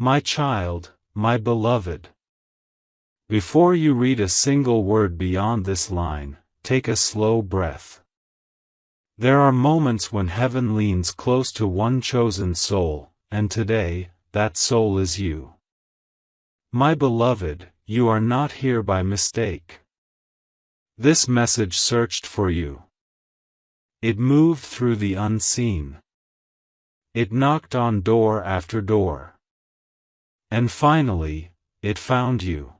My child, my beloved. Before you read a single word beyond this line, take a slow breath. There are moments when heaven leans close to one chosen soul, and today, that soul is you. My beloved, you are not here by mistake. This message searched for you. It moved through the unseen. It knocked on door after door. And finally, it found you.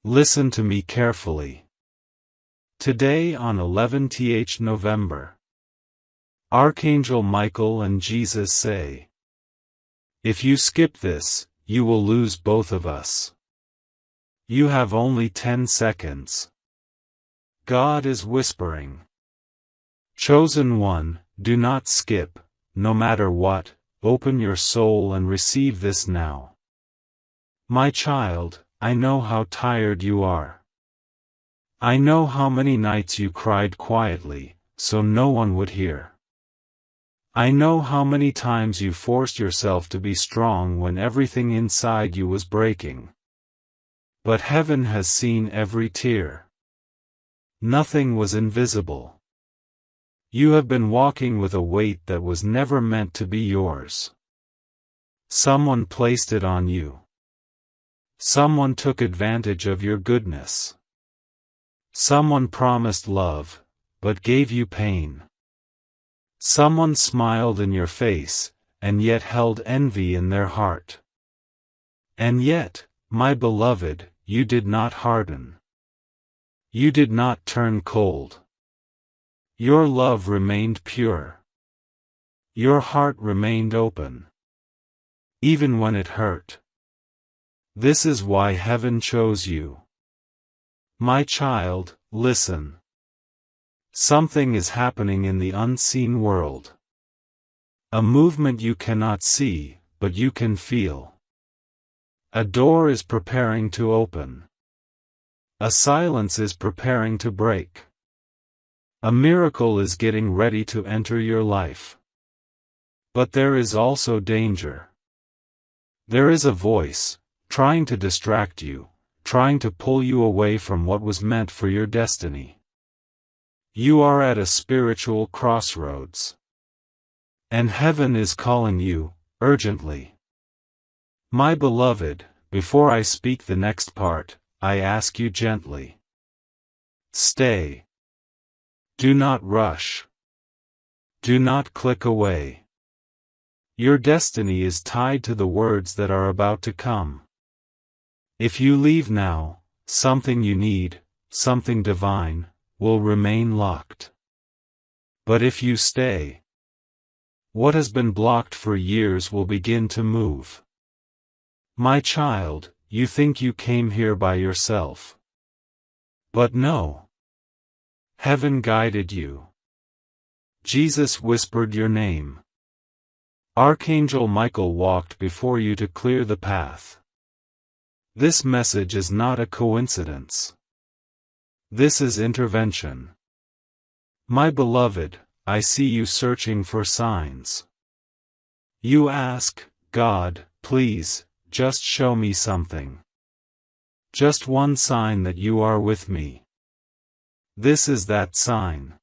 Listen to me carefully. Today on 11th November, Archangel Michael and Jesus say, if you skip this, you will lose both of us. You have only 10 seconds. God is whispering. Chosen one, do not skip, no matter what, open your soul and receive this now. My child, I know how tired you are. I know how many nights you cried quietly, so no one would hear. I know how many times you forced yourself to be strong when everything inside you was breaking. But heaven has seen every tear. Nothing was invisible. You have been walking with a weight that was never meant to be yours. Someone placed it on you. Someone took advantage of your goodness. Someone promised love, but gave you pain. Someone smiled in your face, and yet held envy in their heart. And yet, my beloved, you did not harden. You did not turn cold. Your love remained pure. Your heart remained open. Even when it hurt. This is why heaven chose you. My child, listen. Something is happening in the unseen world. A movement you cannot see, but you can feel. A door is preparing to open. A silence is preparing to break. A miracle is getting ready to enter your life. But there is also danger. There is a voice, trying to distract you, trying to pull you away from what was meant for your destiny. You are at a spiritual crossroads. And heaven is calling you, urgently. My beloved, before I speak the next part, I ask you gently. Stay. Do not rush. Do not click away. Your destiny is tied to the words that are about to come. If you leave now, something you need, something divine, will remain locked. But if you stay, what has been blocked for years will begin to move. My child, you think you came here by yourself. But no. Heaven guided you. Jesus whispered your name. Archangel Michael walked before you to clear the path. This message is not a coincidence. This is intervention. My beloved, I see you searching for signs. You ask, God, please, just show me something. Just one sign that you are with me. This is that sign.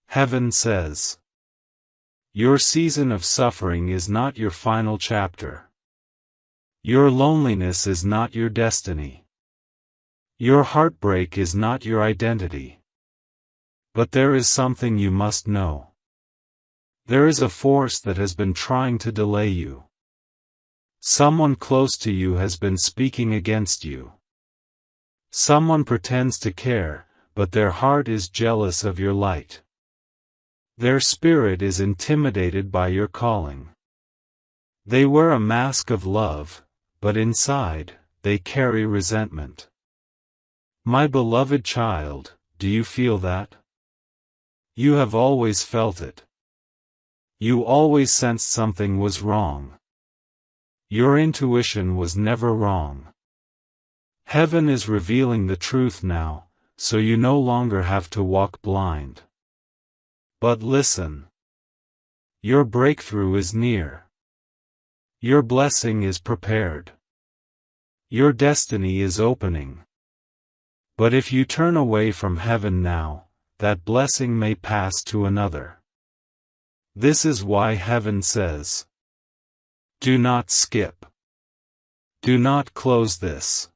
Heaven says, your season of suffering is not your final chapter. Your loneliness is not your destiny. Your heartbreak is not your identity. But there is something you must know. There is a force that has been trying to delay you. Someone close to you has been speaking against you. Someone pretends to care, but their heart is jealous of your light. Their spirit is intimidated by your calling. They wear a mask of love, but inside, they carry resentment. My beloved child, do you feel that? You have always felt it. You always sensed something was wrong. Your intuition was never wrong. Heaven is revealing the truth now, so you no longer have to walk blind. But listen. Your breakthrough is near. Your blessing is prepared. Your destiny is opening. But if you turn away from heaven now, that blessing may pass to another. This is why heaven says, do not skip. Do not close this.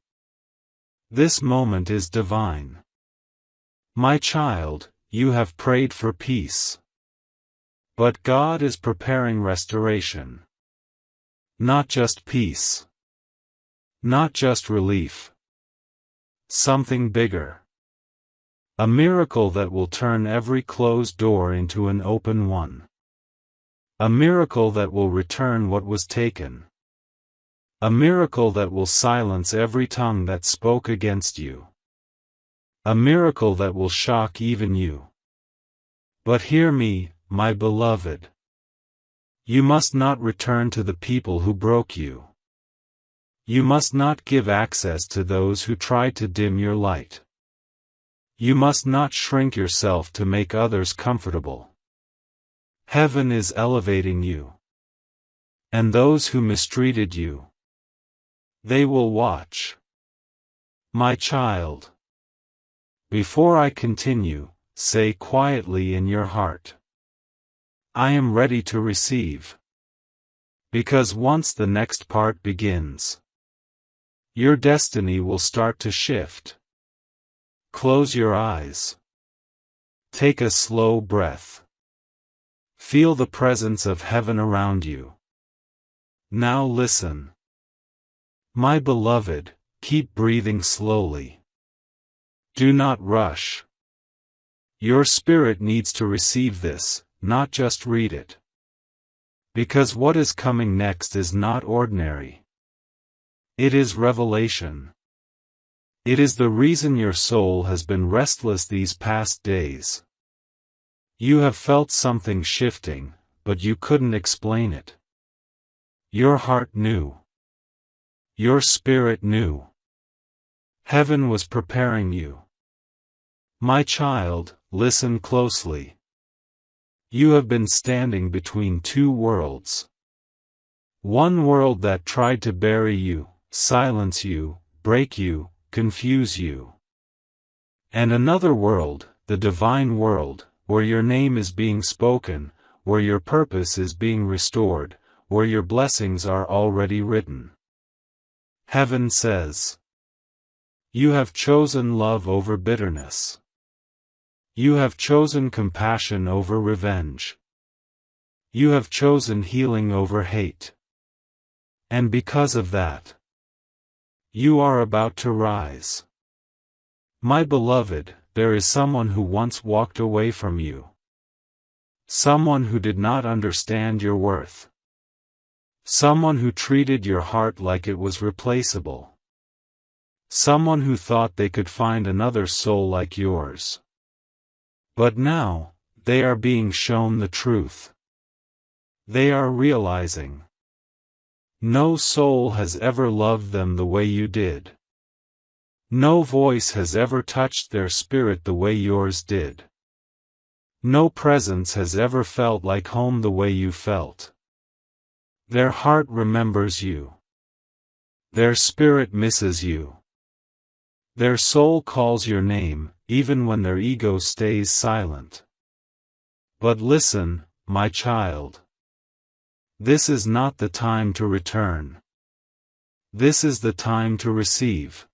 This moment is divine. My child, you have prayed for peace. But God is preparing restoration. Not just peace. Not just relief. Something bigger. A miracle that will turn every closed door into an open one. A miracle that will return what was taken. A miracle that will silence every tongue that spoke against you. A miracle that will shock even you. But hear me, my beloved. You must not return to the people who broke you. You must not give access to those who tried to dim your light. You must not shrink yourself to make others comfortable. Heaven is elevating you. And those who mistreated you, they will watch. My child. Before I continue, say quietly in your heart, I am ready to receive. Because once the next part begins, your destiny will start to shift. Close your eyes. Take a slow breath. Feel the presence of heaven around you. Now listen. My beloved, keep breathing slowly. Do not rush. Your spirit needs to receive this, not just read it. Because what is coming next is not ordinary. It is revelation. It is the reason your soul has been restless these past days. You have felt something shifting, but you couldn't explain it. Your heart knew. Your spirit knew. Heaven was preparing you. My child, listen closely. You have been standing between two worlds. One world that tried to bury you, silence you, break you, confuse you. And another world, the divine world, where your name is being spoken, where your purpose is being restored, where your blessings are already written. Heaven says, you have chosen love over bitterness. You have chosen compassion over revenge. You have chosen healing over hate. And because of that, you are about to rise. My beloved, there is someone who once walked away from you. Someone who did not understand your worth. Someone who treated your heart like it was replaceable. Someone who thought they could find another soul like yours. But now, they are being shown the truth. They are realizing. No soul has ever loved them the way you did. No voice has ever touched their spirit the way yours did. No presence has ever felt like home the way you felt. Their heart remembers you. Their spirit misses you. Their soul calls your name, even when their ego stays silent. But listen, my child. This is not the time to return. This is the time to receive.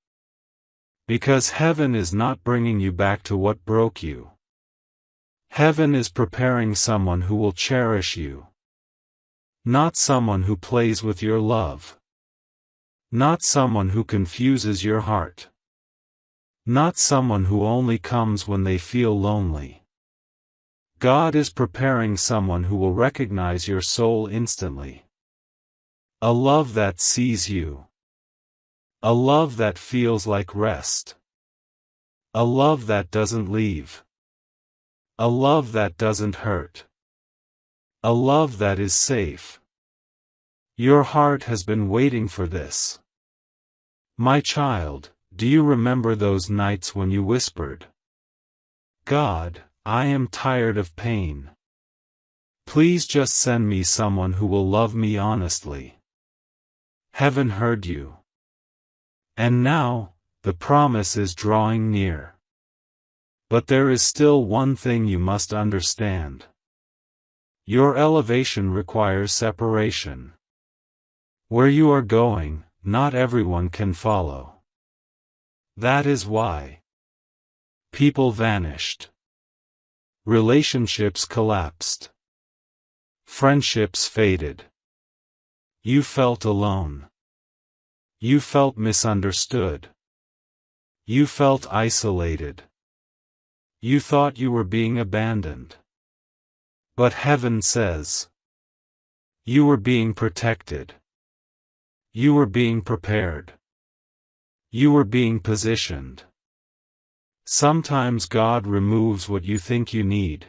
Because heaven is not bringing you back to what broke you. Heaven is preparing someone who will cherish you. Not someone who plays with your love. Not someone who confuses your heart. Not someone who only comes when they feel lonely. God is preparing someone who will recognize your soul instantly. A love that sees you. A love that feels like rest. A love that doesn't leave. A love that doesn't hurt. A love that is safe. Your heart has been waiting for this. My child, do you remember those nights when you whispered, God, I am tired of pain. Please just send me someone who will love me honestly. Heaven heard you. And now, the promise is drawing near. But there is still one thing you must understand. Your elevation requires separation. Where you are going, not everyone can follow. That is why people vanished. Relationships collapsed. Friendships faded. You felt alone. You felt misunderstood. You felt isolated. You thought you were being abandoned. But heaven says, you were being protected. You were being prepared. You were being positioned. Sometimes God removes what you think you need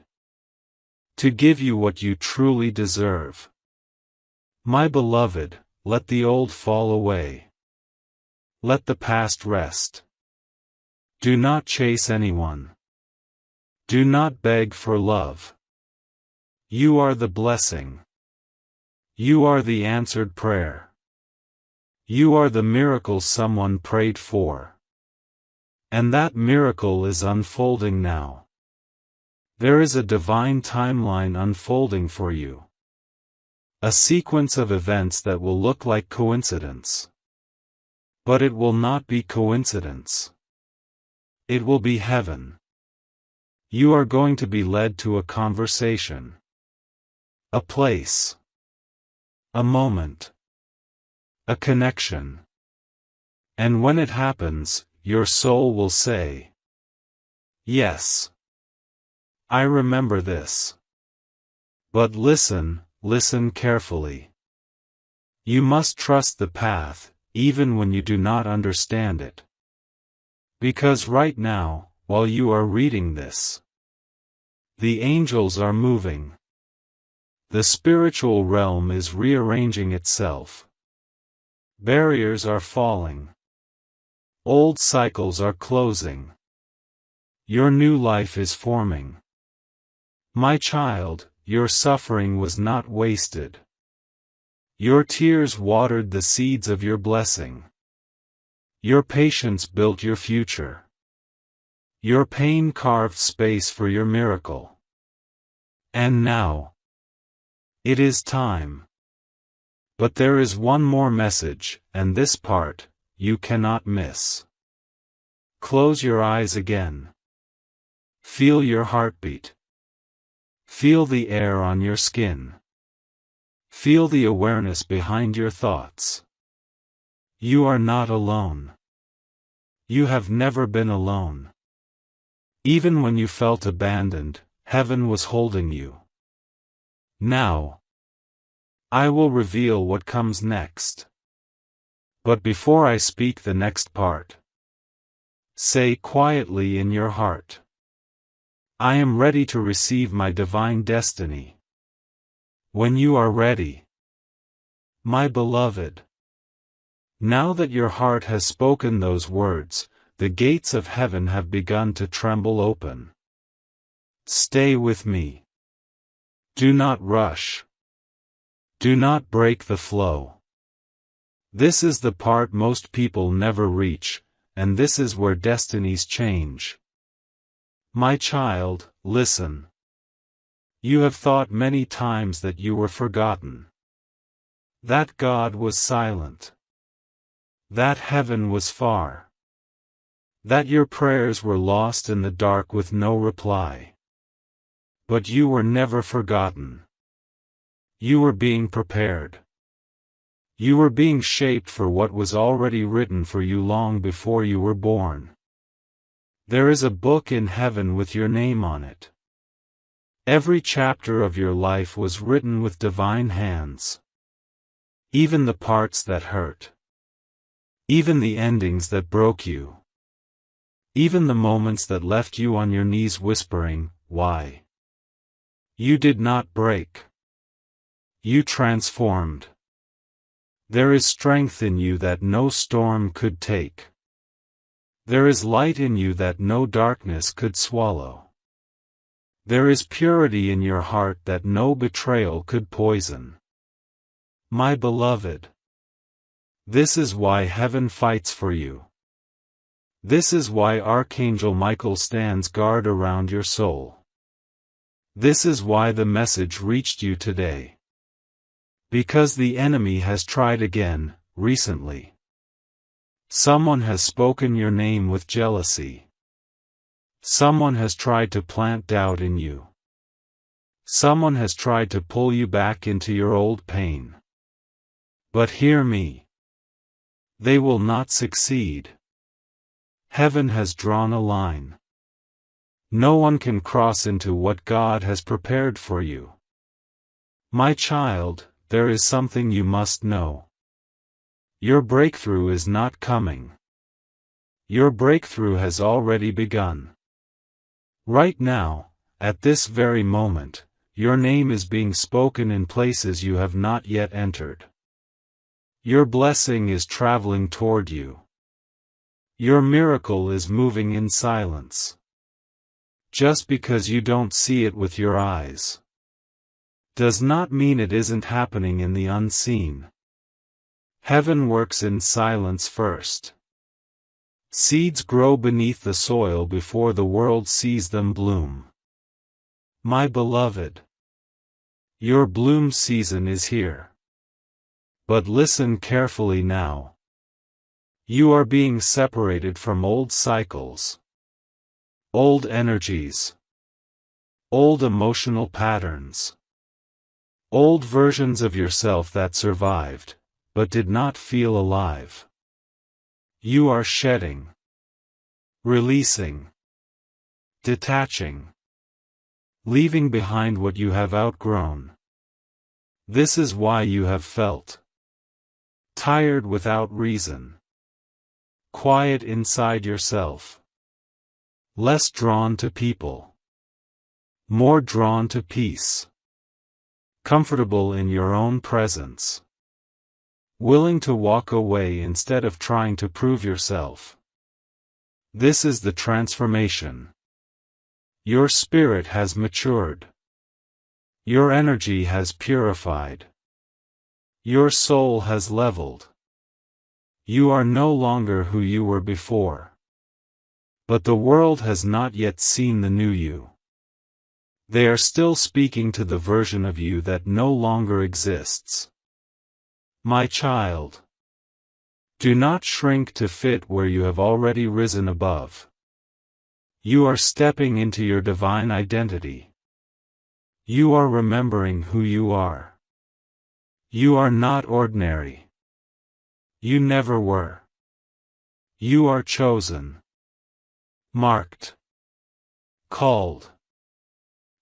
to give you what you truly deserve. My beloved, let the old fall away. Let the past rest. Do not chase anyone. Do not beg for love. You are the blessing. You are the answered prayer. You are the miracle someone prayed for. And that miracle is unfolding now. There is a divine timeline unfolding for you. A sequence of events that will look like coincidence. But it will not be coincidence. It will be heaven. You are going to be led to a conversation. A place. A moment. A connection. And when it happens, your soul will say, yes. I remember this. But listen, listen carefully. You must trust the path, even when you do not understand it. Because right now, while you are reading this, the angels are moving. The spiritual realm is rearranging itself. Barriers are falling. Old cycles are closing. Your new life is forming. My child, your suffering was not wasted. Your tears watered the seeds of your blessing. Your patience built your future. Your pain carved space for your miracle. And now, it is time. But there is one more message, and this part, you cannot miss. Close your eyes again. Feel your heartbeat. Feel the air on your skin. Feel the awareness behind your thoughts. You are not alone. You have never been alone. Even when you felt abandoned, heaven was holding you. Now, I will reveal what comes next. But before I speak the next part, say quietly in your heart, I am ready to receive my divine destiny. When you are ready, my beloved, now that your heart has spoken those words, the gates of heaven have begun to tremble open. Stay with me. Do not rush. Do not break the flow. This is the part most people never reach, and this is where destinies change. My child, listen. You have thought many times that you were forgotten. That God was silent. That heaven was far. That your prayers were lost in the dark with no reply. But you were never forgotten. You were being prepared. You were being shaped for what was already written for you long before you were born. There is a book in heaven with your name on it. Every chapter of your life was written with divine hands. Even the parts that hurt. Even the endings that broke you. Even the moments that left you on your knees whispering, why? You did not break. You transformed. There is strength in you that no storm could take. There is light in you that no darkness could swallow. There is purity in your heart that no betrayal could poison. My beloved, This is why heaven fights for you. This is why Archangel Michael stands guard around your soul. This is why the message reached you today. Because the enemy has tried again, recently. Someone has spoken your name with jealousy. Someone has tried to plant doubt in you. Someone has tried to pull you back into your old pain. But hear me. They will not succeed. Heaven has drawn a line. No one can cross into what God has prepared for you. My child, there is something you must know. Your breakthrough is not coming. Your breakthrough has already begun. Right now, at this very moment, your name is being spoken in places you have not yet entered. Your blessing is traveling toward you. Your miracle is moving in silence. Just because you don't see it with your eyes does not mean it isn't happening in the unseen. Heaven works in silence first. Seeds grow beneath the soil before the world sees them bloom. My beloved, your bloom season is here. But listen carefully now. You are being separated from old cycles, old energies, old emotional patterns, old versions of yourself that survived, but did not feel alive. You are shedding, releasing, detaching, leaving behind what you have outgrown. This is why you have felt tired without reason, quiet inside yourself, less drawn to people, more drawn to peace, comfortable in your own presence, willing to walk away instead of trying to prove yourself. This is the transformation. Your spirit has matured. Your energy has purified. Your soul has leveled. You are no longer who you were before. But the world has not yet seen the new you. They are still speaking to the version of you that no longer exists. My child, do not shrink to fit where you have already risen above. You are stepping into your divine identity. You are remembering who you are. You are not ordinary. You never were. You are chosen, marked, called,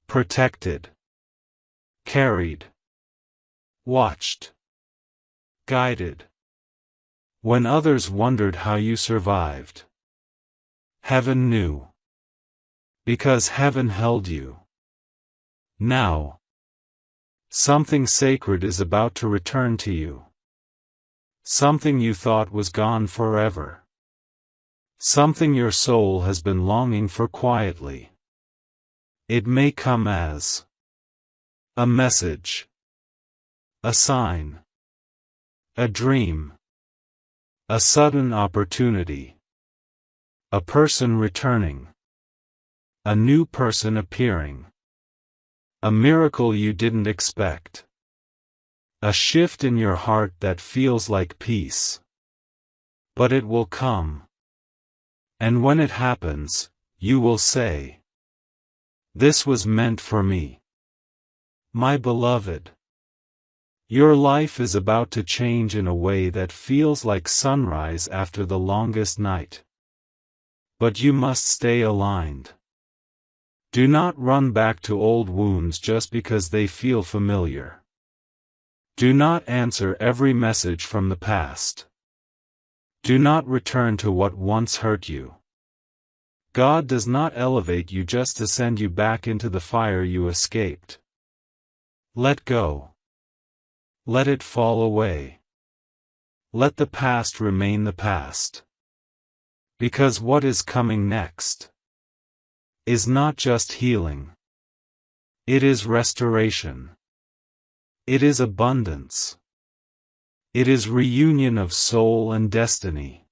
protected, carried, watched, guided. When others wondered how you survived, heaven knew. Because heaven held you. Now, something sacred is about to return to you. Something you thought was gone forever. Something your soul has been longing for quietly. It may come as a message, a sign, a dream, a sudden opportunity, a person returning, a new person appearing, a miracle you didn't expect, a shift in your heart that feels like peace. But it will come. And when it happens, you will say, "This was meant for me." My beloved, your life is about to change in a way that feels like sunrise after the longest night. But you must stay aligned. Do not run back to old wounds just because they feel familiar. Do not answer every message from the past. Do not return to what once hurt you. God does not elevate you just to send you back into the fire you escaped. Let go. Let it fall away. Let the past remain the past. Because what is coming next is not just healing. It is restoration. It is abundance. It is reunion of soul and destiny.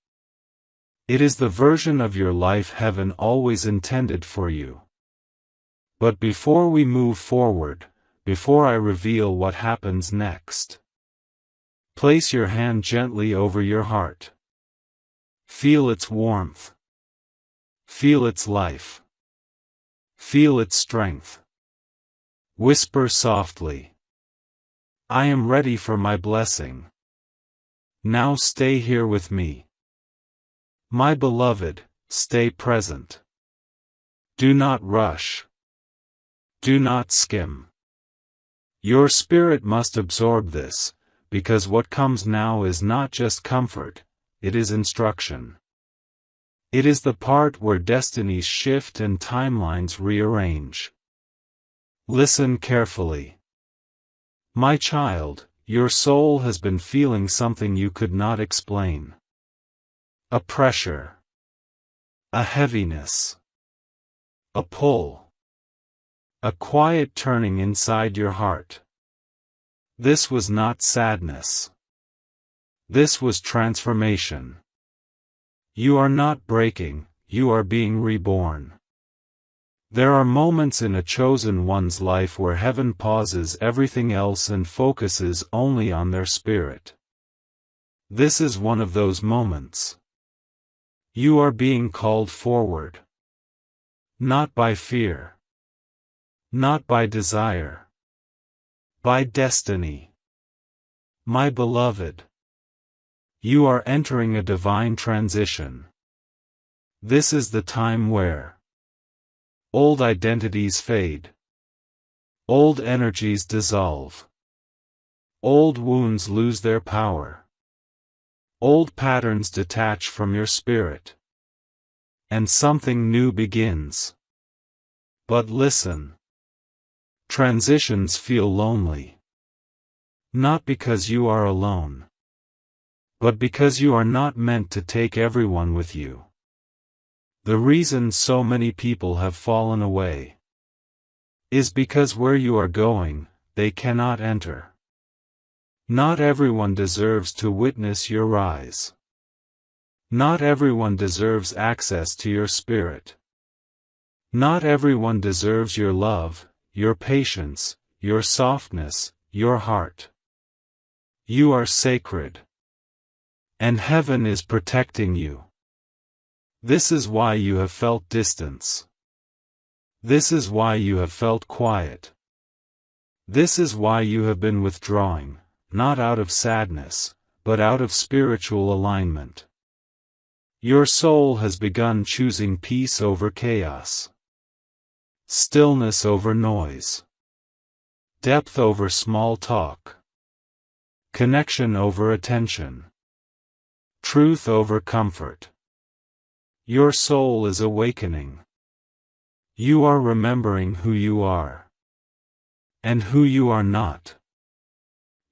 It is the version of your life heaven always intended for you. But before we move forward, before I reveal what happens next, place your hand gently over your heart. Feel its warmth. Feel its life. Feel its strength. Whisper softly, I am ready for my blessing. Now stay here with me. My beloved, stay present. Do not rush. Do not skim. Your spirit must absorb this, because what comes now is not just comfort, it is instruction. It is the part where destinies shift and timelines rearrange. Listen carefully. My child, your soul has been feeling something you could not explain. A pressure. A heaviness. A pull. A quiet turning inside your heart. This was not sadness. This was transformation. You are not breaking, you are being reborn. There are moments in a chosen one's life where heaven pauses everything else and focuses only on their spirit. This is one of those moments. You are being called forward. Not by fear. Not by desire. By destiny. My beloved. You are entering a divine transition. This is the time where old identities fade. Old energies dissolve. Old wounds lose their power. Old patterns detach from your spirit. And something new begins. But listen. Transitions feel lonely. Not because you are alone, but because you are not meant to take everyone with you. The reason so many people have fallen away is because where you are going, they cannot enter. Not everyone deserves to witness your rise. Not everyone deserves access to your spirit. Not everyone deserves your love, your patience, your softness, your heart. You are sacred. And heaven is protecting you. This is why you have felt distance. This is why you have felt quiet. This is why you have been withdrawing, not out of sadness, but out of spiritual alignment. Your soul has begun choosing peace over chaos. Stillness over noise. Depth over small talk. Connection over attention. Truth over comfort. Your soul is awakening. You are remembering who you are. And who you are not.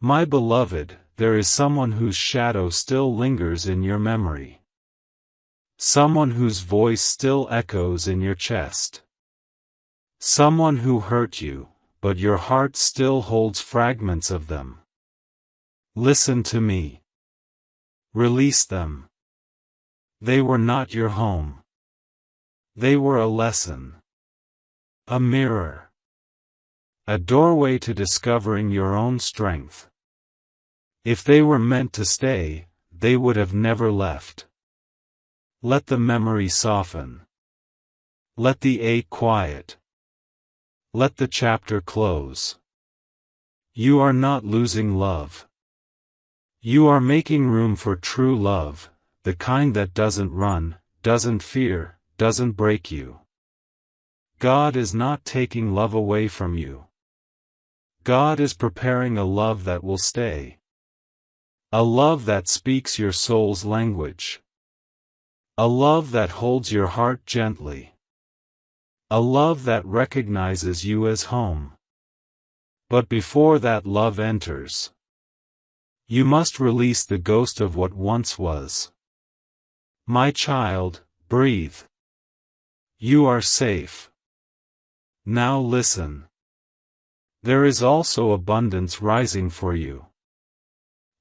My beloved, there is someone whose shadow still lingers in your memory. Someone whose voice still echoes in your chest. Someone who hurt you, but your heart still holds fragments of them. Listen to me. Release them. They were not your home. They were a lesson. A mirror. A doorway to discovering your own strength. If they were meant to stay, they would have never left. Let the memory soften. Let the ache quiet. Let the chapter close. You are not losing love. You are making room for true love, the kind that doesn't run, doesn't fear, doesn't break you. God is not taking love away from you. God is preparing a love that will stay. A love that speaks your soul's language. A love that holds your heart gently. A love that recognizes you as home. But before that love enters, you must release the ghost of what once was. My child, breathe. You are safe. Now listen. There is also abundance rising for you.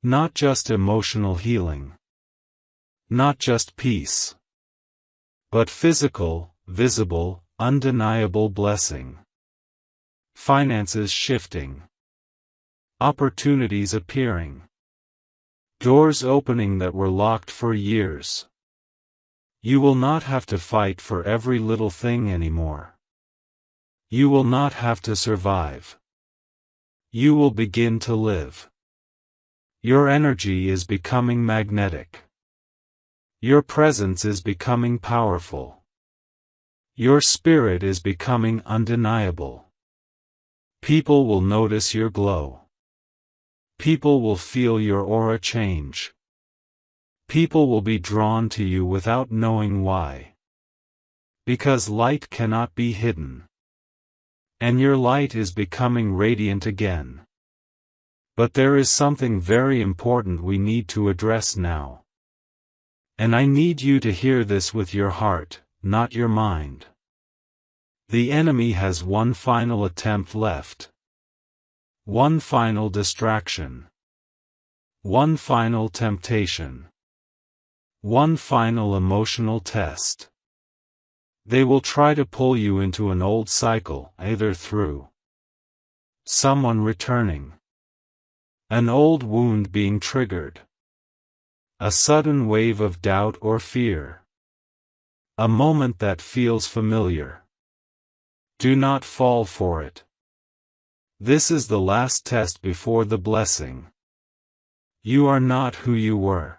Not just emotional healing. Not just peace. But physical, visible, undeniable blessing. Finances shifting. Opportunities appearing. Doors opening that were locked for years. You will not have to fight for every little thing anymore. You will not have to survive. You will begin to live. Your energy is becoming magnetic. Your presence is becoming powerful. Your spirit is becoming undeniable. People will notice your glow. People will feel your aura change. People will be drawn to you without knowing why. Because light cannot be hidden. And your light is becoming radiant again. But there is something very important we need to address now. And I need you to hear this with your heart, not your mind. The enemy has one final attempt left. One final distraction. One final temptation. One final emotional test. They will try to pull you into an old cycle, either through someone returning, an old wound being triggered, a sudden wave of doubt or fear, a moment that feels familiar. Do not fall for it. This is the last test before the blessing. You are not who you were.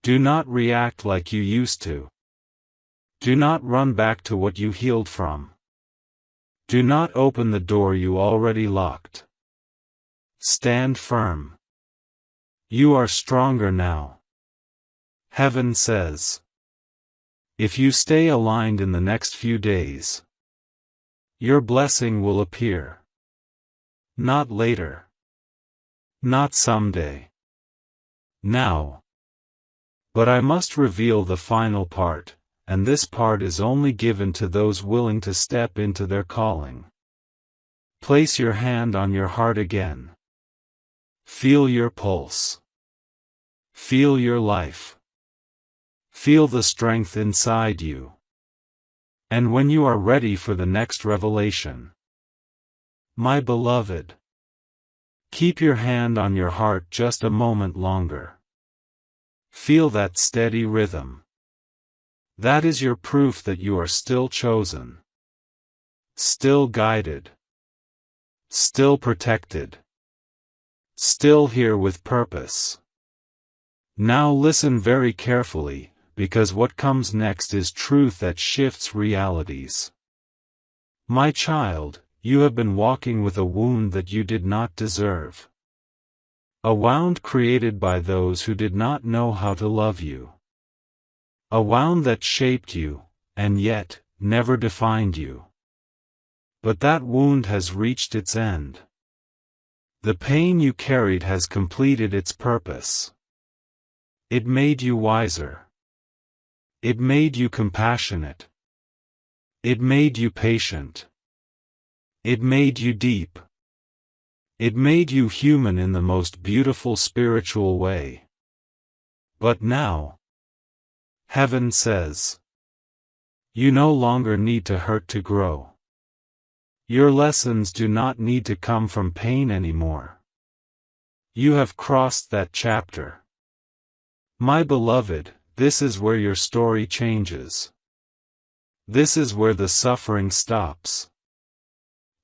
Do not react like you used to. Do not run back to what you healed from. Do not open the door you already locked. Stand firm. You are stronger now. Heaven says. If you stay aligned in the next few days, your blessing will appear. Not later. Not someday. Now. But I must reveal the final part, and this part is only given to those willing to step into their calling. Place your hand on your heart again. Feel your pulse. Feel your life. Feel the strength inside you. And when you are ready for the next revelation, my beloved, keep your hand on your heart just a moment longer. Feel that steady rhythm. That is your proof that you are still chosen. Still guided. Still protected. Still here with purpose. Now listen very carefully, because what comes next is truth that shifts realities. My child, you have been walking with a wound that you did not deserve. A wound created by those who did not know how to love you. A wound that shaped you, and yet, never defined you. But that wound has reached its end. The pain you carried has completed its purpose. It made you wiser. It made you compassionate. It made you patient. It made you deep. It made you human in the most beautiful spiritual way. But now, Heaven says, you no longer need to hurt to grow. Your lessons do not need to come from pain anymore. You have crossed that chapter. My beloved, this is where your story changes. This is where the suffering stops.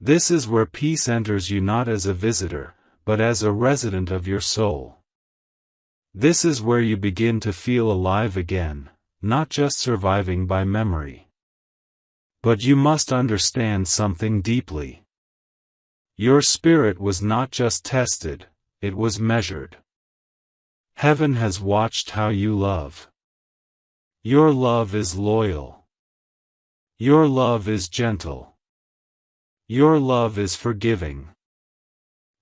This is where peace enters you not as a visitor, but as a resident of your soul. This is where you begin to feel alive again, not just surviving by memory. But you must understand something deeply. Your spirit was not just tested, it was measured. Heaven has watched how you love. Your love is loyal. Your love is gentle. Your love is forgiving.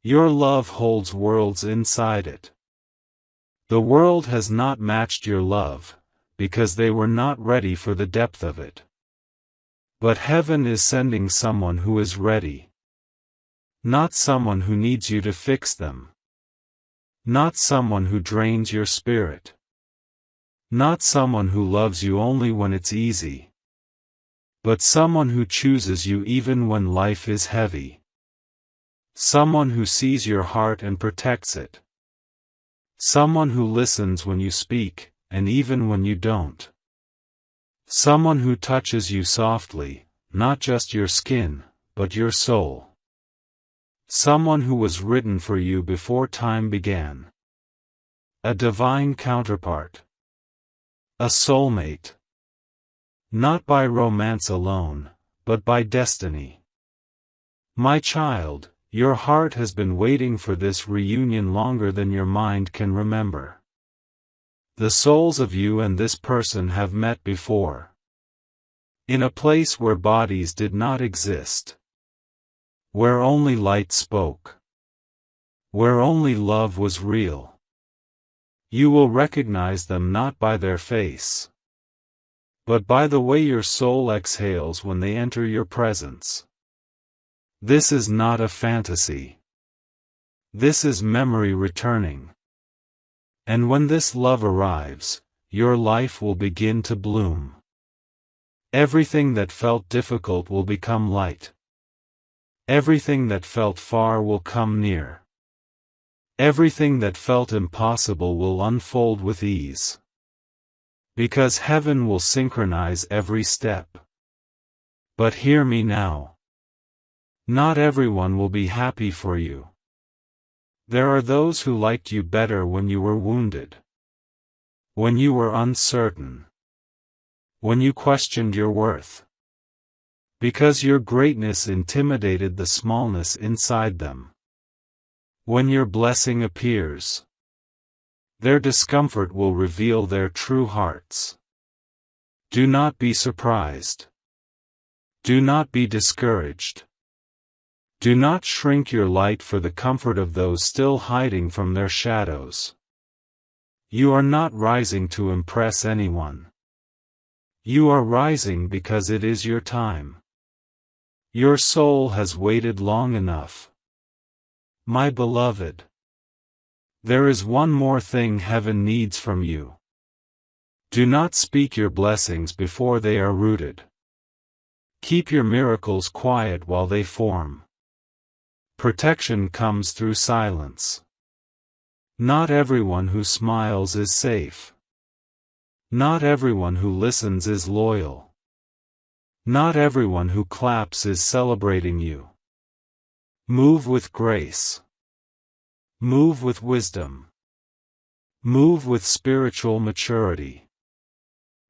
Your love holds worlds inside it. The world has not matched your love, because they were not ready for the depth of it. But heaven is sending someone who is ready. Not someone who needs you to fix them. Not someone who drains your spirit. Not someone who loves you only when it's easy. But someone who chooses you even when life is heavy. Someone who sees your heart and protects it. Someone who listens when you speak, and even when you don't. Someone who touches you softly, not just your skin, but your soul. Someone who was written for you before time began. A divine counterpart. A soulmate. Not by romance alone, but by destiny. My child, your heart has been waiting for this reunion longer than your mind can remember. The souls of you and this person have met before. In a place where bodies did not exist. Where only light spoke. Where only love was real. You will recognize them not by their face, but by the way your soul exhales when they enter your presence. This is not a fantasy. This is memory returning. And when this love arrives, your life will begin to bloom. Everything that felt difficult will become light. Everything that felt far will come near. Everything that felt impossible will unfold with ease. Because heaven will synchronize every step. But hear me now. Not everyone will be happy for you. There are those who liked you better when you were wounded. When you were uncertain. When you questioned your worth. Because your greatness intimidated the smallness inside them. When your blessing appears, their discomfort will reveal their true hearts. Do not be surprised. Do not be discouraged. Do not shrink your light for the comfort of those still hiding from their shadows. You are not rising to impress anyone. You are rising because it is your time. Your soul has waited long enough. My beloved, there is one more thing heaven needs from you. Do not speak your blessings before they are rooted. Keep your miracles quiet while they form. Protection comes through silence. Not everyone who smiles is safe. Not everyone who listens is loyal. Not everyone who claps is celebrating you. Move with grace. Move with wisdom. Move with spiritual maturity.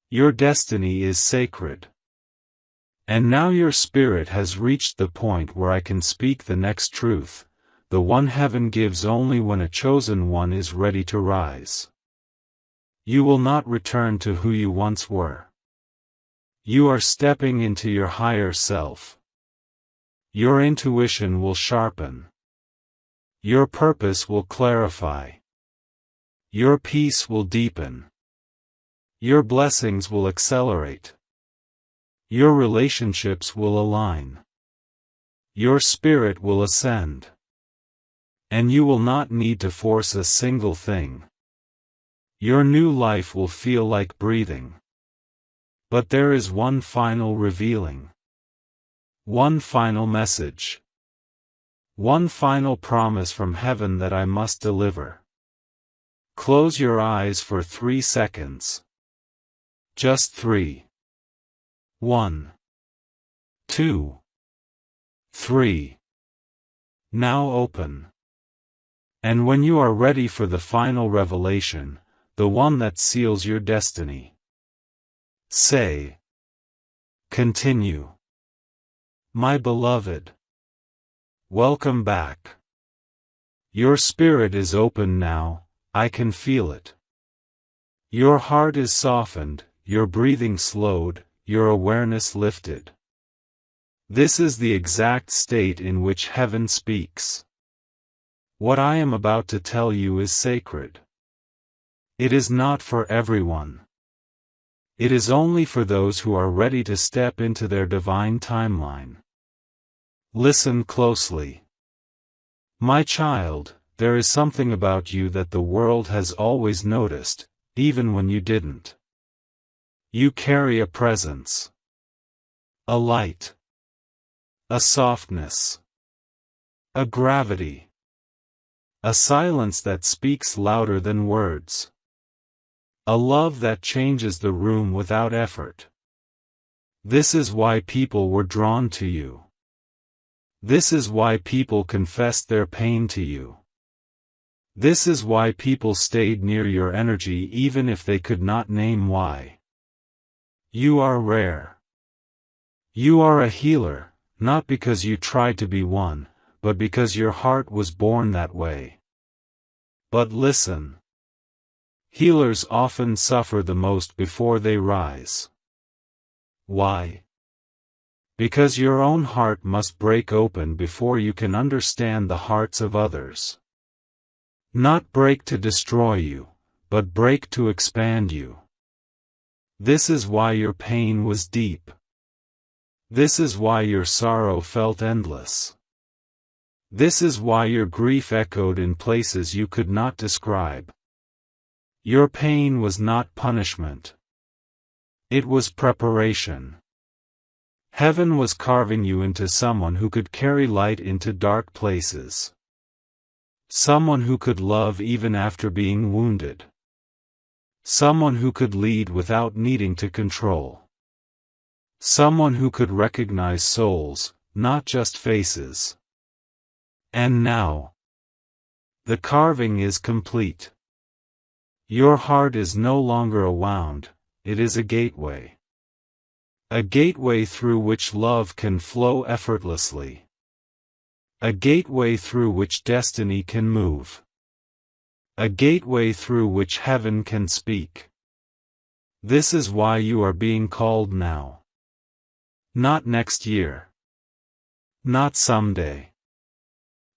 Your destiny is sacred. And now your spirit has reached the point where I can speak the next truth, the one heaven gives only when a chosen one is ready to rise. You will not return to who you once were. You are stepping into your higher self. Your intuition will sharpen. Your purpose will clarify. Your peace will deepen. Your blessings will accelerate. Your relationships will align. Your spirit will ascend. And you will not need to force a single thing. Your new life will feel like breathing. But there is one final revealing. One final message. One final promise from heaven that I must deliver. Close your eyes for 3 seconds. Just 3. 1. 2. 3. Now open. And when you are ready for the final revelation, the one that seals your destiny, say, continue. My beloved, welcome back. Your spirit is open now, I can feel it. Your heart is softened, your breathing slowed, your awareness lifted. This is the exact state in which heaven speaks. What I am about to tell you is sacred. It is not for everyone. It is only for those who are ready to step into their divine timeline. Listen closely. My child, there is something about you that the world has always noticed, even when you didn't. You carry a presence. A light. A softness. A gravity. A silence that speaks louder than words. A love that changes the room without effort. This is why people were drawn to you. This is why people confessed their pain to you. This is why people stayed near your energy even if they could not name why. You are rare. You are a healer, not because you tried to be one, but because your heart was born that way. But listen. Healers often suffer the most before they rise. Why? Because your own heart must break open before you can understand the hearts of others. Not break to destroy you, but break to expand you. This is why your pain was deep. This is why your sorrow felt endless. This is why your grief echoed in places you could not describe. Your pain was not punishment. It was preparation. Heaven was carving you into someone who could carry light into dark places. Someone who could love even after being wounded. Someone who could lead without needing to control. Someone who could recognize souls, not just faces. And now, the carving is complete. Your heart is no longer a wound, it is a gateway. A gateway through which love can flow effortlessly. A gateway through which destiny can move. A gateway through which heaven can speak. This is why you are being called now. Not next year. Not someday.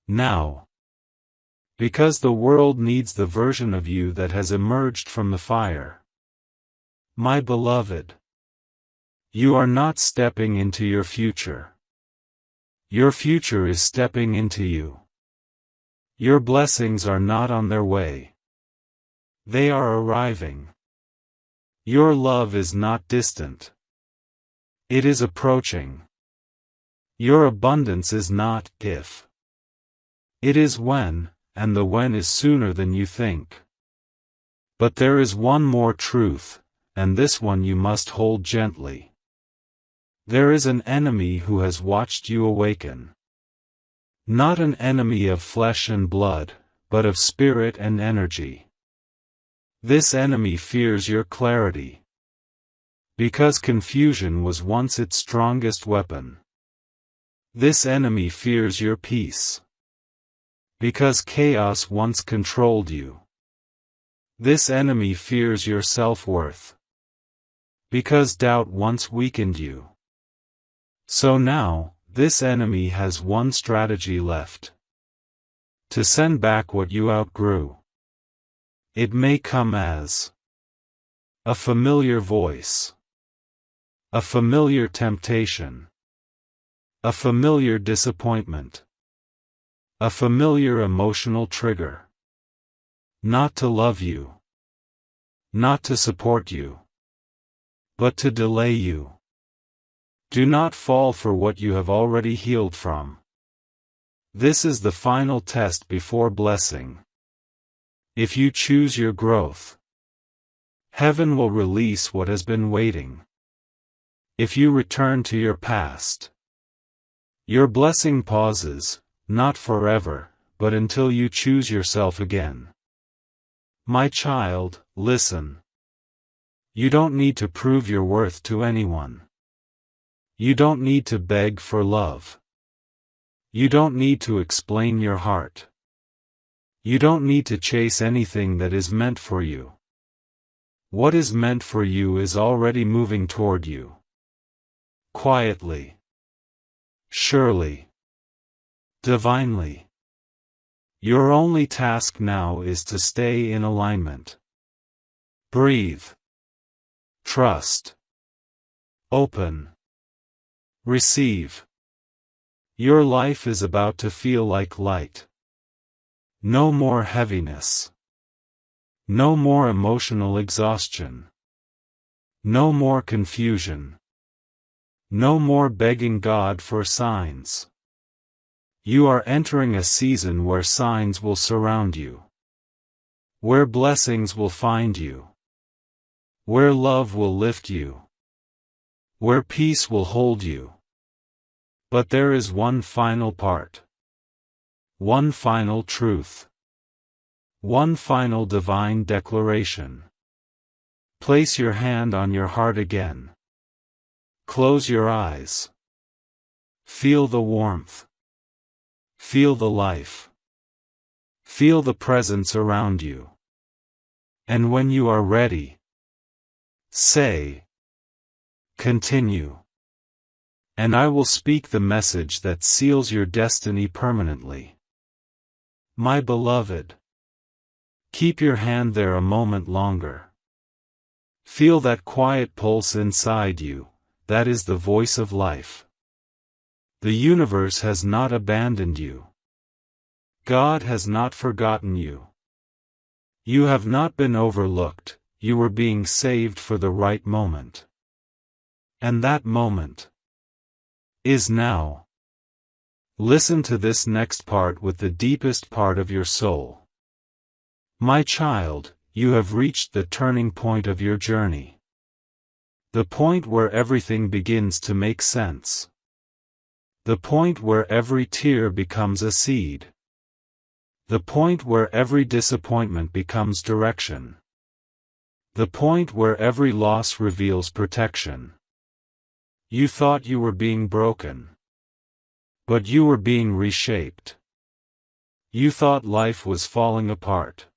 Now. Because the world needs the version of you that has emerged from the fire. My beloved. You are not stepping into your future. Your future is stepping into you. Your blessings are not on their way. They are arriving. Your love is not distant. It is approaching. Your abundance is not if. It is when, and the when is sooner than you think. But there is one more truth, and this one you must hold gently. There is an enemy who has watched you awaken. Not an enemy of flesh and blood, but of spirit and energy. This enemy fears your clarity. Because confusion was once its strongest weapon. This enemy fears your peace. Because chaos once controlled you. This enemy fears your self-worth. Because doubt once weakened you. So now, this enemy has one strategy left. To send back what you outgrew. It may come as a familiar voice. A familiar temptation. A familiar disappointment. A familiar emotional trigger. Not to love you. Not to support you. But to delay you. Do not fall for what you have already healed from. This is the final test before blessing. If you choose your growth, heaven will release what has been waiting. If you return to your past, your blessing pauses, not forever, but until you choose yourself again. My child, listen. You don't need to prove your worth to anyone. You don't need to beg for love. You don't need to explain your heart. You don't need to chase anything that is meant for you. What is meant for you is already moving toward you. Quietly. Surely. Divinely. Your only task now is to stay in alignment. Breathe. Trust. Open. Receive. Your life is about to feel like light. No more heaviness. No more emotional exhaustion. No more confusion. No more begging God for signs. You are entering a season where signs will surround you. Where blessings will find you. Where love will lift you. Where peace will hold you. But there is one final part. One final truth. One final divine declaration. Place your hand on your heart again. Close your eyes. Feel the warmth. Feel the life. Feel the presence around you. And when you are ready, say, continue. And I will speak the message that seals your destiny permanently. My beloved, keep your hand there a moment longer. Feel that quiet pulse inside you, that is the voice of life. The universe has not abandoned you. God has not forgotten you. You have not been overlooked, you were being saved for the right moment. And that moment is now. Listen to this next part with the deepest part of your soul. My child, you have reached the turning point of your journey. The point where everything begins to make sense. The point where every tear becomes a seed. The point where every disappointment becomes direction. The point where every loss reveals protection. You thought you were being broken. But you were being reshaped. You thought life was falling apart.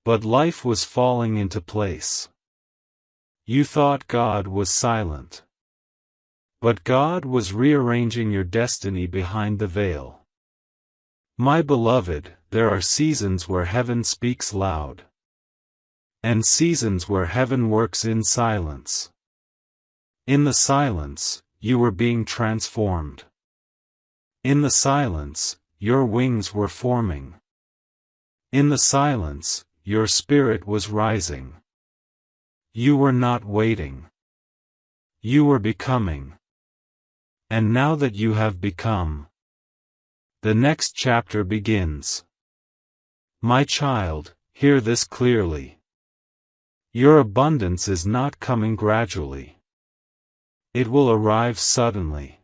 But life was falling into place. You thought God was silent. But God was rearranging your destiny behind the veil. My beloved, there are seasons where heaven speaks loud. And seasons where heaven works in silence. In the silence, you were being transformed. In the silence, your wings were forming. In the silence, your spirit was rising. You were not waiting. You were becoming. And now that you have become, the next chapter begins. My child, hear this clearly. Your abundance is not coming gradually. It will arrive suddenly.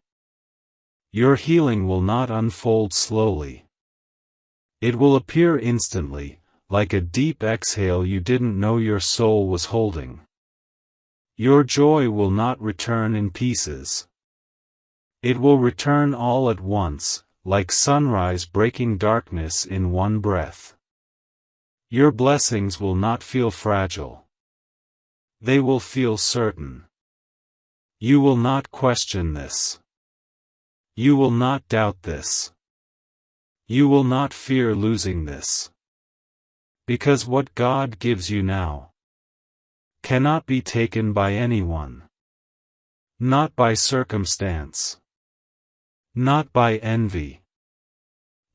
Your healing will not unfold slowly. It will appear instantly, like a deep exhale you didn't know your soul was holding. Your joy will not return in pieces. It will return all at once, like sunrise breaking darkness in one breath. Your blessings will not feel fragile. They will feel certain. You will not question this. You will not doubt this. You will not fear losing this. Because what God gives you now cannot be taken by anyone. Not by circumstance. Not by envy.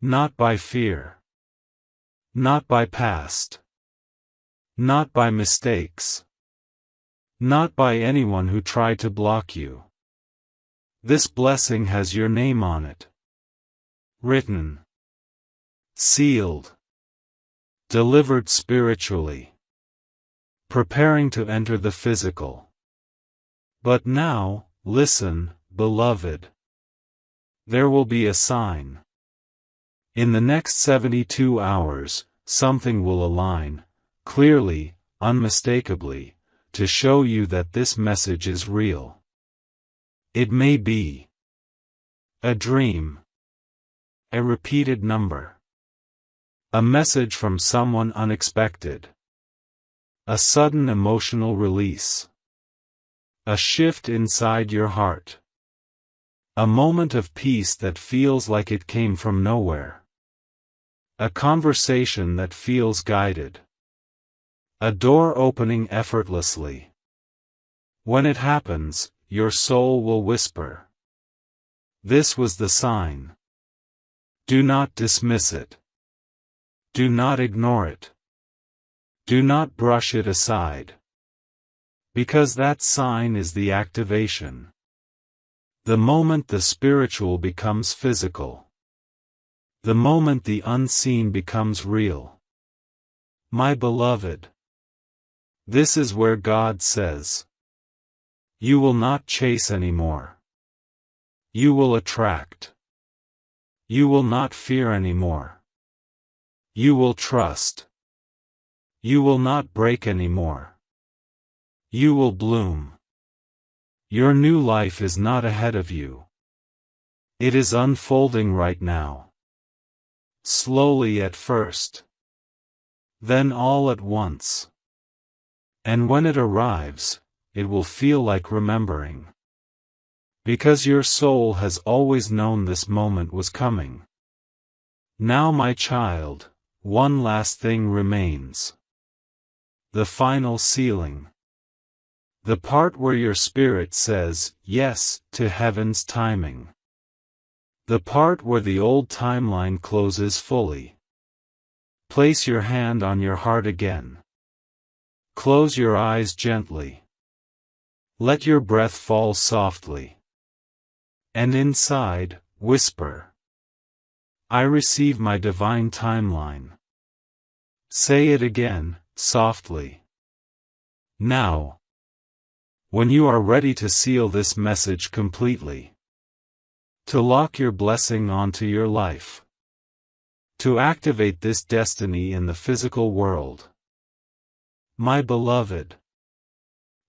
Not by fear. Not by past. Not by mistakes. Not by anyone who tried to block you. This blessing has your name on it. Written. Sealed. Delivered spiritually. Preparing to enter the physical. But now, listen, beloved. There will be a sign. In the next 72 hours, something will align, clearly, unmistakably, to show you that this message is real. It may be a dream, a repeated number, a message from someone unexpected, a sudden emotional release, a shift inside your heart, a moment of peace that feels like it came from nowhere, a conversation that feels guided, a door opening effortlessly. When it happens, your soul will whisper. This was the sign. Do not dismiss it. Do not ignore it. Do not brush it aside. Because that sign is the activation. The moment the spiritual becomes physical. The moment the unseen becomes real. My beloved. This is where God says, you will not chase anymore. You will attract. You will not fear anymore. You will trust. You will not break anymore. You will bloom. Your new life is not ahead of you. It is unfolding right now. Slowly at first. Then all at once. And when it arrives, it will feel like remembering. Because your soul has always known this moment was coming. Now, my child, one last thing remains. The final sealing. The part where your spirit says yes to heaven's timing. The part where the old timeline closes fully. Place your hand on your heart again. Close your eyes gently. Let your breath fall softly. And inside, whisper. I receive my divine timeline. Say it again, softly. Now. When you are ready to seal this message completely. To lock your blessing onto your life. To activate this destiny in the physical world. My beloved.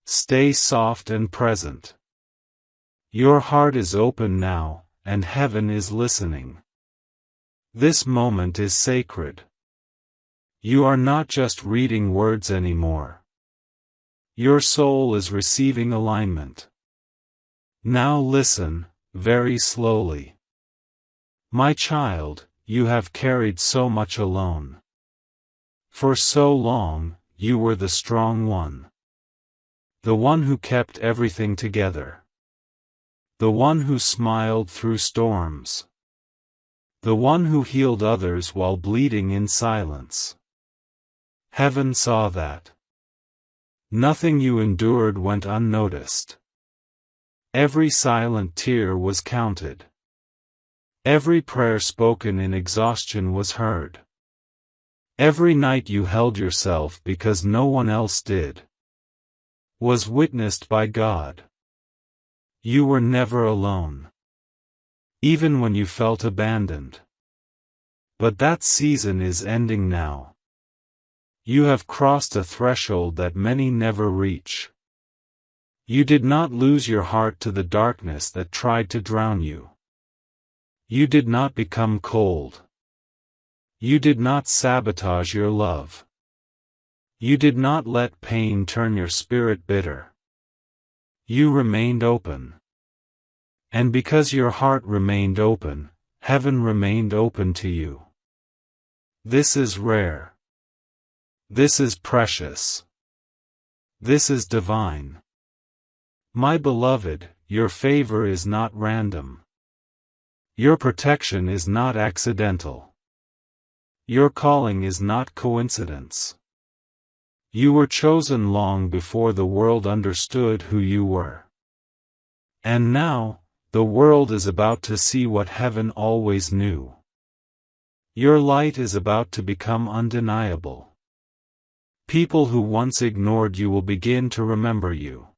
Stay soft and present. Your heart is open now, and heaven is listening. This moment is sacred. You are not just reading words anymore. Your soul is receiving alignment. Now listen, very slowly. My child, you have carried so much alone. For so long, you were the strong one. The one who kept everything together. The one who smiled through storms. The one who healed others while bleeding in silence. Heaven saw that. Nothing you endured went unnoticed. Every silent tear was counted. Every prayer spoken in exhaustion was heard. Every night you held yourself because no one else did. Was witnessed by God. You were never alone. Even when you felt abandoned. But that season is ending now. You have crossed a threshold that many never reach. You did not lose your heart to the darkness that tried to drown you. You did not become cold. You did not sabotage your love. You did not let pain turn your spirit bitter. You remained open. And because your heart remained open, heaven remained open to you. This is rare. This is precious. This is divine. My beloved, your favor is not random. Your protection is not accidental. Your calling is not coincidence. You were chosen long before the world understood who you were. And now, the world is about to see what heaven always knew. Your light is about to become undeniable. People who once ignored you will begin to remember you.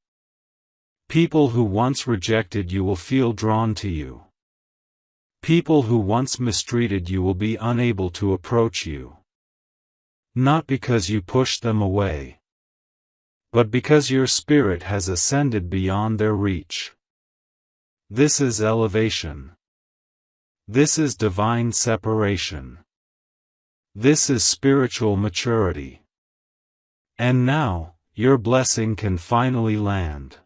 People who once rejected you will feel drawn to you. People who once mistreated you will be unable to approach you. Not because you pushed them away, but because your spirit has ascended beyond their reach. This is elevation. This is divine separation. This is spiritual maturity. And now, your blessing can finally land.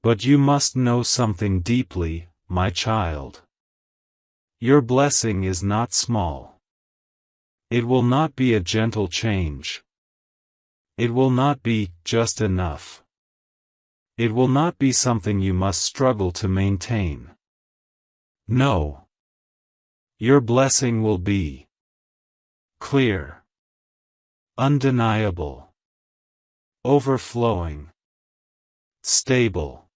But you must know something deeply, my child. Your blessing is not small. It will not be a gentle change. It will not be just enough. It will not be something you must struggle to maintain. No. Your blessing will be clear, undeniable, overflowing, stable,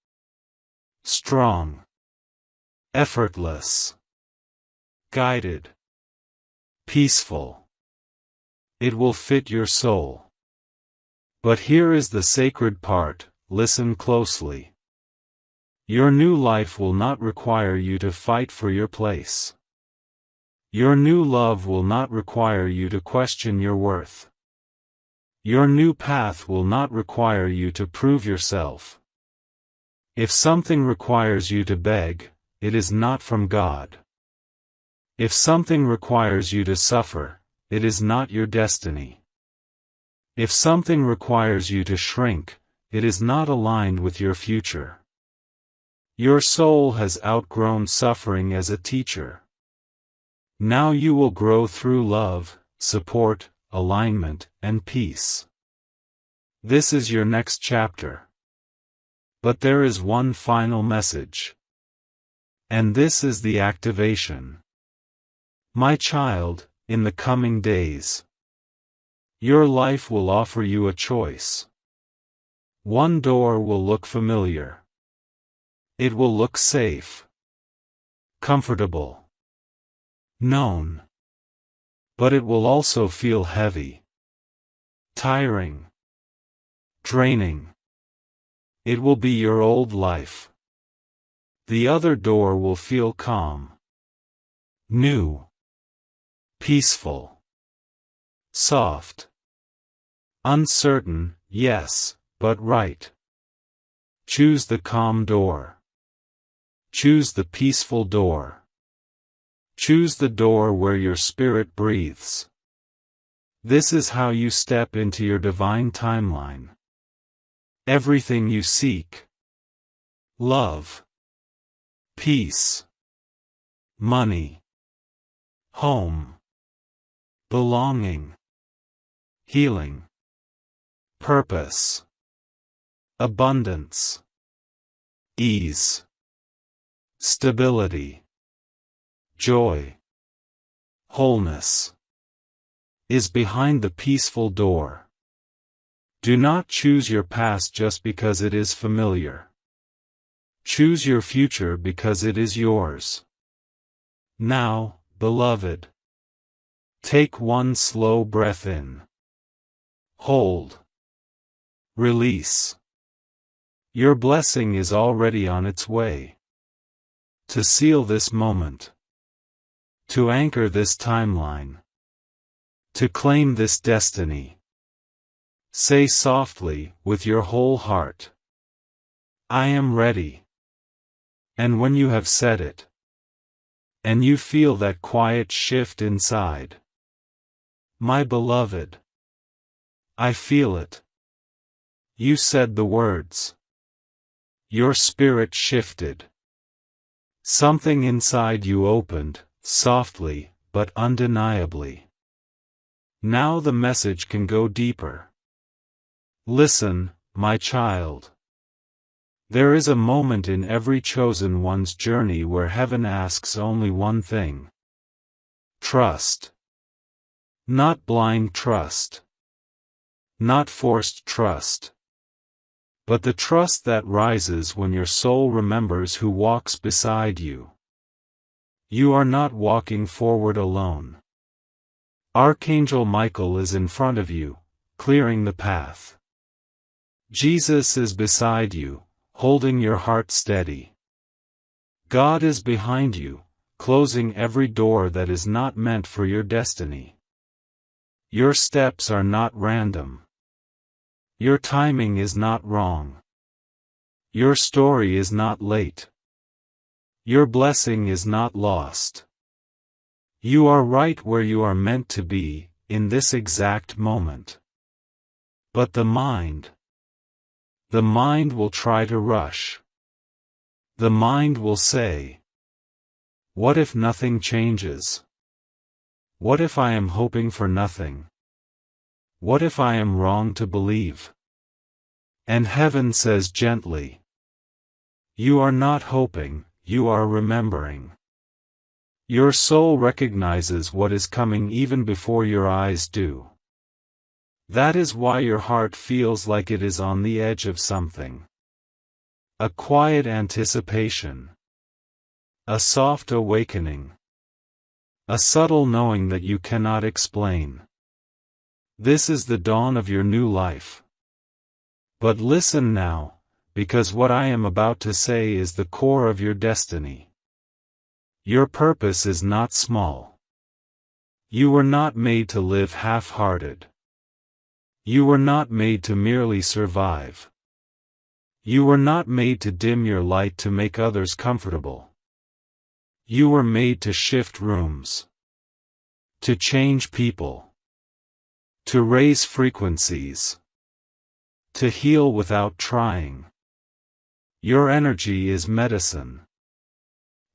strong, effortless, guided, peaceful. It will fit your soul. But here is the sacred part, listen closely. Your new life will not require you to fight for your place. Your new love will not require you to question your worth. Your new path will not require you to prove yourself. If something requires you to beg, it is not from God. If something requires you to suffer, it is not your destiny. If something requires you to shrink, it is not aligned with your future. Your soul has outgrown suffering as a teacher. Now you will grow through love, support, alignment, and peace. This is your next chapter. But there is one final message. And this is the activation. My child, in the coming days, your life will offer you a choice. One door will look familiar. It will look safe, comfortable, known. But it will also feel heavy, tiring, draining. It will be your old life. The other door will feel calm, new, peaceful, soft, uncertain, yes, but right. Choose the calm door. Choose the peaceful door. Choose the door where your spirit breathes. This is how you step into your divine timeline. Everything you seek: love, peace, money, home, belonging, healing, purpose, abundance, ease, stability, joy, wholeness, is behind the peaceful door. Do not choose your past just because it is familiar. Choose your future because it is yours. Now, beloved, take one slow breath in. Hold. Release. Your blessing is already on its way. To seal this moment. To anchor this timeline. To claim this destiny. Say softly, with your whole heart, I am ready. And when you have said it, and you feel that quiet shift inside, my beloved, I feel it. You said the words. Your spirit shifted. Something inside you opened, softly, but undeniably. Now the message can go deeper. Listen, my child. There is a moment in every chosen one's journey where heaven asks only one thing. Trust. Not blind trust. Not forced trust. But the trust that rises when your soul remembers who walks beside you. You are not walking forward alone. Archangel Michael is in front of you, clearing the path. Jesus is beside you, holding your heart steady. God is behind you, closing every door that is not meant for your destiny. Your steps are not random. Your timing is not wrong. Your story is not late. Your blessing is not lost. You are right where you are meant to be, in this exact moment. But the mind will try to rush. The mind will say, what if nothing changes? What if I am hoping for nothing? What if I am wrong to believe? And heaven says gently, you are not hoping, you are remembering. Your soul recognizes what is coming even before your eyes do. That is why your heart feels like it is on the edge of something. A quiet anticipation. A soft awakening. A subtle knowing that you cannot explain. This is the dawn of your new life. But listen now, because what I am about to say is the core of your destiny. Your purpose is not small. You were not made to live half-hearted. You were not made to merely survive. You were not made to dim your light to make others comfortable. You were made to shift rooms. To change people. To raise frequencies. To heal without trying. Your energy is medicine.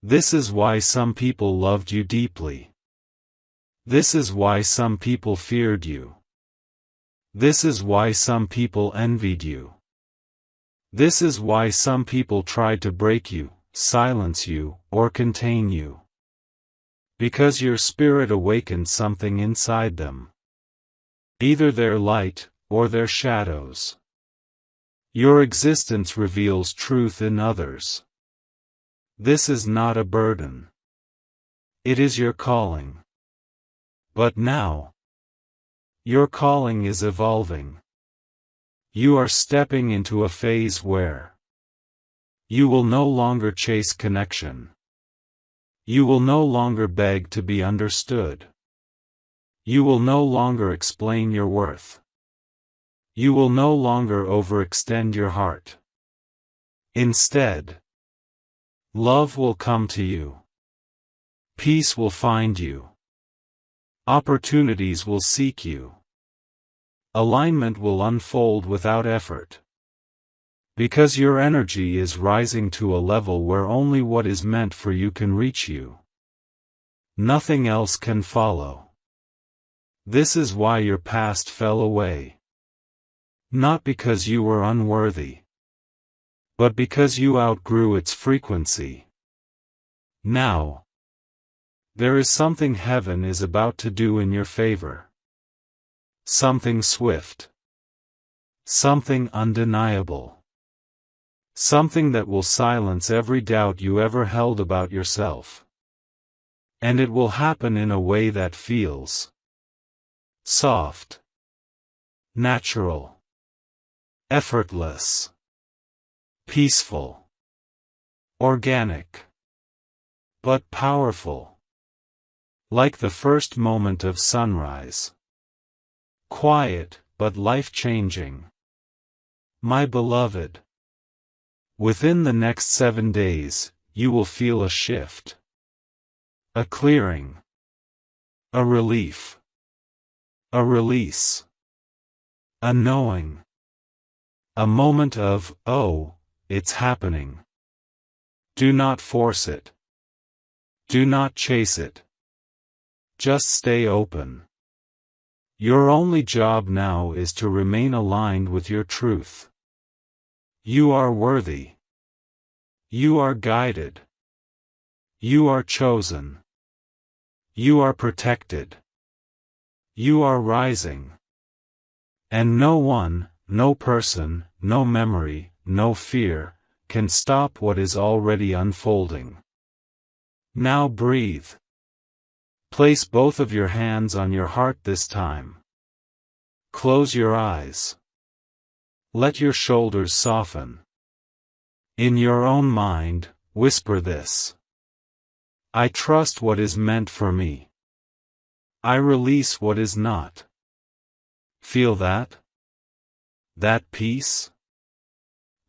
This is why some people loved you deeply. This is why some people feared you. This is why some people envied you. This is why some people tried to break you, silence you, or contain you. Because your spirit awakened something inside them. Either their light, or their shadows. Your existence reveals truth in others. This is not a burden. It is your calling. But now, your calling is evolving. You are stepping into a phase where you will no longer chase connection. You will no longer beg to be understood. You will no longer explain your worth. You will no longer overextend your heart. Instead, love will come to you. Peace will find you. Opportunities will seek you. Alignment will unfold without effort. Because your energy is rising to a level where only what is meant for you can reach you. Nothing else can follow. This is why your past fell away. Not because you were unworthy, but because you outgrew its frequency. Now, there is something heaven is about to do in your favor. Something swift. Something undeniable. Something that will silence every doubt you ever held about yourself. And it will happen in a way that feels soft, natural, effortless, peaceful, organic, but powerful. Like the first moment of sunrise. Quiet, but life-changing. My beloved. Within the next 7 days, you will feel a shift. A clearing. A relief. A release. A knowing. A moment of, oh, it's happening. Do not force it. Do not chase it. Just stay open. Your only job now is to remain aligned with your truth. You are worthy. You are guided. You are chosen. You are protected. You are rising. And no one, no person, no memory, no fear, can stop what is already unfolding. Now breathe. Place both of your hands on your heart this time. Close your eyes. Let your shoulders soften. In your own mind, whisper this. I trust what is meant for me. I release what is not. Feel that? That peace?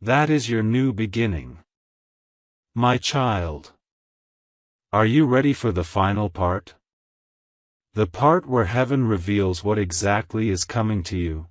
That is your new beginning. My child. Are you ready for the final part? The part where heaven reveals what exactly is coming to you.